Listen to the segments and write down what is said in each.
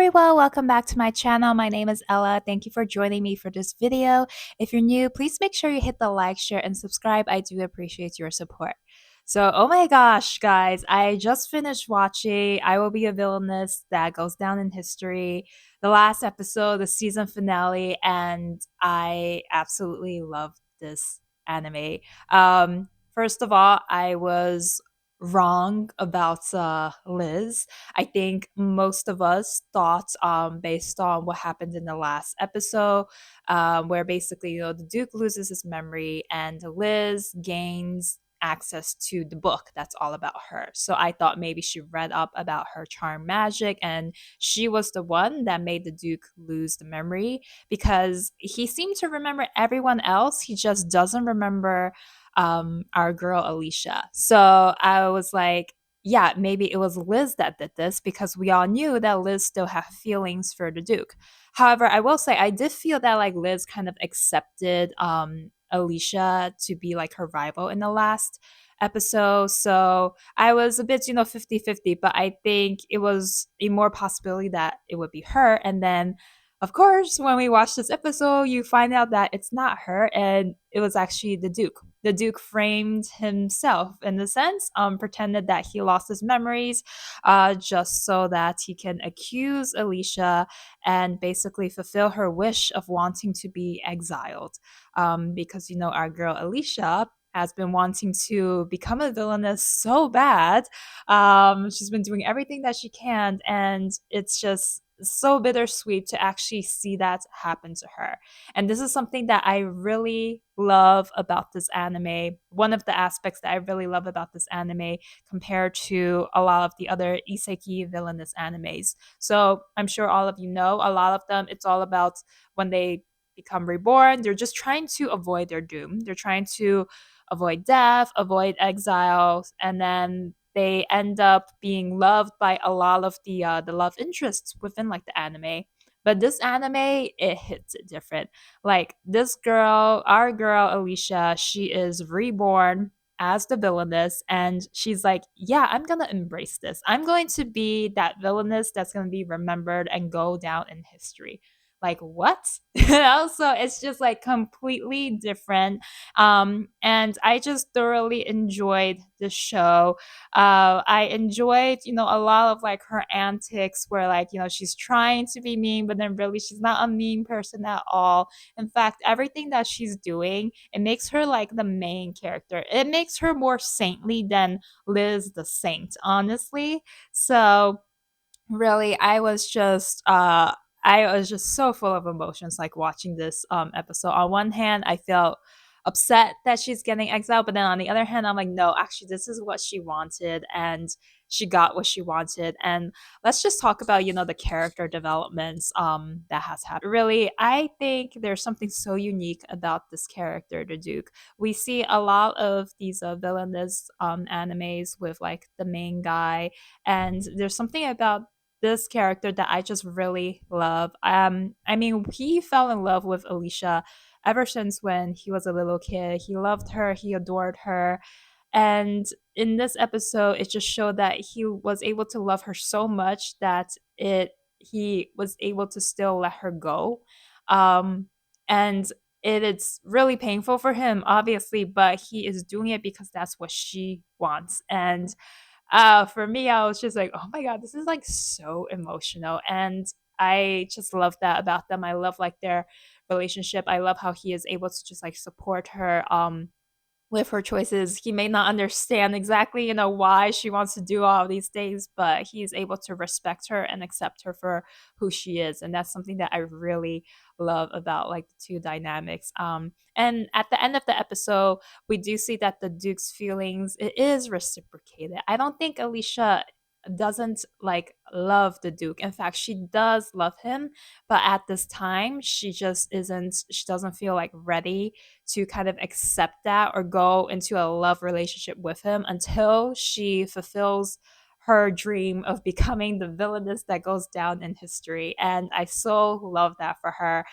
everyone, welcome back to my channel. My name is Ella. Thank you for joining me for this video. If you're new, please make sure you hit the like, share, and subscribe. I do appreciate your support. So, oh my gosh, guys, I just finished watching I Will Be a Villainess That Goes Down in History, the last episode, the season finale, and I absolutely love this anime. First of all, I was wrong about Liz. I think most of us thought, based on what happened in the last episode, where basically, the Duke loses his memory and Liz gains access to the book that's all about her. So I thought maybe she read up about her charm magic and she was the one that made the Duke lose the memory because he seemed to remember everyone else. He just doesn't remember our girl Alicia. So I was like, yeah, maybe it was Liz that did this because we all knew that Liz still had feelings for the Duke. However, I will say I did feel that like Liz kind of accepted Alicia to be like her rival in the last episode. So I was a bit, 50-50, but I think it was a more possibility that it would be her. And then of course, when we watch this episode, you find out that it's not her and it was actually the Duke. The Duke framed himself in a sense, pretended that he lost his memories just so that he can accuse Alicia and basically fulfill her wish of wanting to be exiled. Because, our girl Alicia has been wanting to become a villainess so bad. She's been doing everything that she can, and it's just so bittersweet to actually see that happen to her. And this is something that I really love about this anime. One of the aspects that I really love about this anime compared to a lot of the other isekai villainous animes. So I'm sure all of you know, a lot of them, it's all about when they become reborn, they're just trying to avoid their doom. They're trying to avoid death, avoid exile, and then they end up being loved by a lot of the love interests within like the anime. But this anime, it hits it different. Like this girl, our girl Alicia, she is reborn as the villainess, and she's like, yeah, I'm gonna embrace this. I'm going to be that villainess that's gonna be remembered and go down in history. Like what? Also, it's just like completely different. And I just thoroughly enjoyed the show. I enjoyed, a lot of like her antics where like, she's trying to be mean, but then really she's not a mean person at all. In fact, everything that she's doing, it makes her like the main character. It makes her more saintly than Liz the Saint, honestly. So really, I was just so full of emotions like watching this episode. On one hand, I felt upset that she's getting exiled, but then on the other hand, I'm like, no, actually this is what she wanted and she got what she wanted. And let's just talk about, the character developments that has happened. Really, I think there's something so unique about this character, the Duke. We see a lot of these villainous animes with like the main guy, and there's something about this character that I just really love. I mean, he fell in love with Alicia ever since when he was a little kid. He loved her, he adored her. And in this episode, it just showed that he was able to love her so much that it he was able to still let her go. And it's really painful for him, obviously, but he is doing it because that's what she wants. And for me, I was just like, oh my god, this is like so emotional, and I just love that about them. I love like their relationship. I love how he is able to just like support her with her choices. He may not understand exactly, why she wants to do all of these things, but he's able to respect her and accept her for who she is. And that's something that I really love about like the two dynamics. And at the end of the episode, we do see that the Duke's feelings, it is reciprocated. I don't think Alicia doesn't like love the Duke. In fact, she does love him, but at this time, she doesn't feel like ready to kind of accept that or go into a love relationship with him until she fulfills her dream of becoming the villainess that goes down in history. And I so love that for her.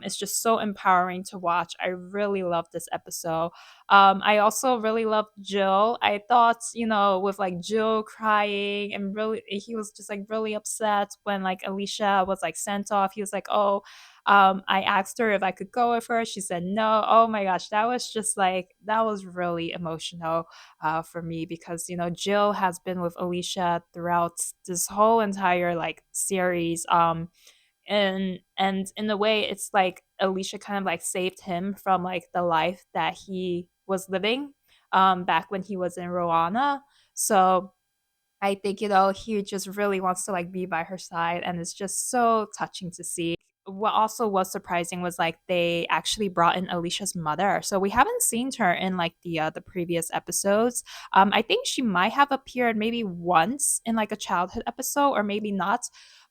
It's just so empowering to watch. I really love this episode. I also really loved Jill. I thought, with like Jill crying and really, he was just like really upset when like Alicia was like sent off. He was like, oh, I asked her if I could go with her. She said no. Oh my gosh, that was just like, that was really emotional for me because, Jill has been with Alicia throughout this whole entire like series. And in a way it's like Alicia kind of like saved him from like the life that he was living back when he was in Roana. So I think, he just really wants to like be by her side, and it's just so touching to see. What also was surprising was like they actually brought in Alicia's mother. So we haven't seen her in like the previous episodes. I think she might have appeared maybe once in like a childhood episode or maybe not.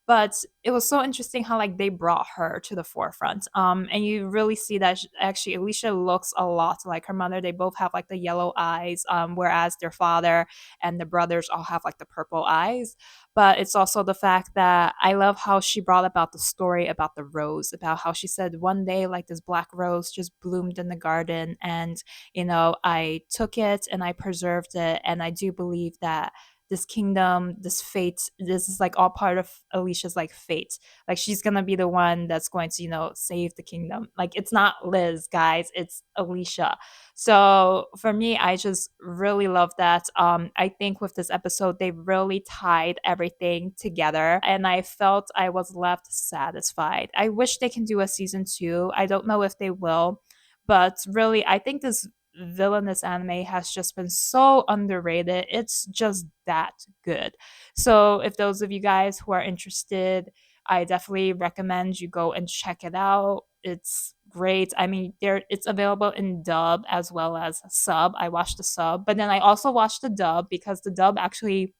But it was so interesting how like they brought her to the forefront. And you really see that actually Alicia looks a lot like her mother. They both have like the yellow eyes, whereas their father and the brothers all have like the purple eyes. But it's also the fact that I love how she brought about the story about the rose, about how she said one day like this black rose just bloomed in the garden, and I took it and I preserved it, and I do believe that this kingdom, this fate, this is like all part of Alicia's like fate. Like she's gonna be the one that's going to, save the kingdom. Like it's not Liz, guys, it's Alicia. So for me, I just really love that. I think with this episode, they really tied everything together, and I felt I was left satisfied. I wish they can do a season two. I don't know if they will, but really, I think this villainous anime has just been so underrated. It's just that good. So if those of you guys who are interested, I definitely recommend you go and check it out. It's great. I mean, it's available in dub as well as sub. I watched the sub, but then I also watched the dub because the dub actually,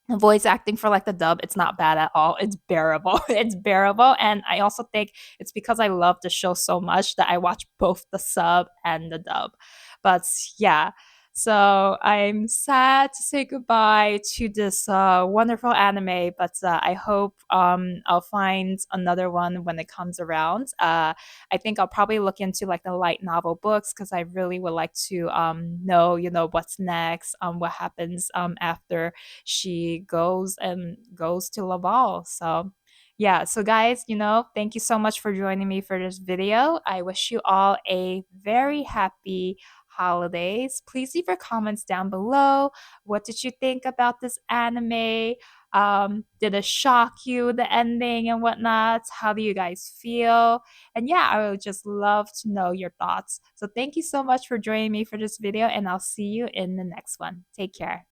the voice acting for like the dub, it's not bad at all. It's bearable. It's bearable. And I also think it's because I love the show so much that I watch both the sub and the dub. But yeah, so I'm sad to say goodbye to this wonderful anime, but I hope I'll find another one when it comes around. I think I'll probably look into like the light novel books because I really would like to know, what's next, what happens after she goes to Laval. So yeah, so guys, thank you so much for joining me for this video. I wish you all a very happy holidays. Please leave your comments down below. What did you think about this anime? Did it shock you, the ending and whatnot? How do you guys feel? And yeah, I would just love to know your thoughts. So thank you so much for joining me for this video, and I'll see you in the next one. Take care.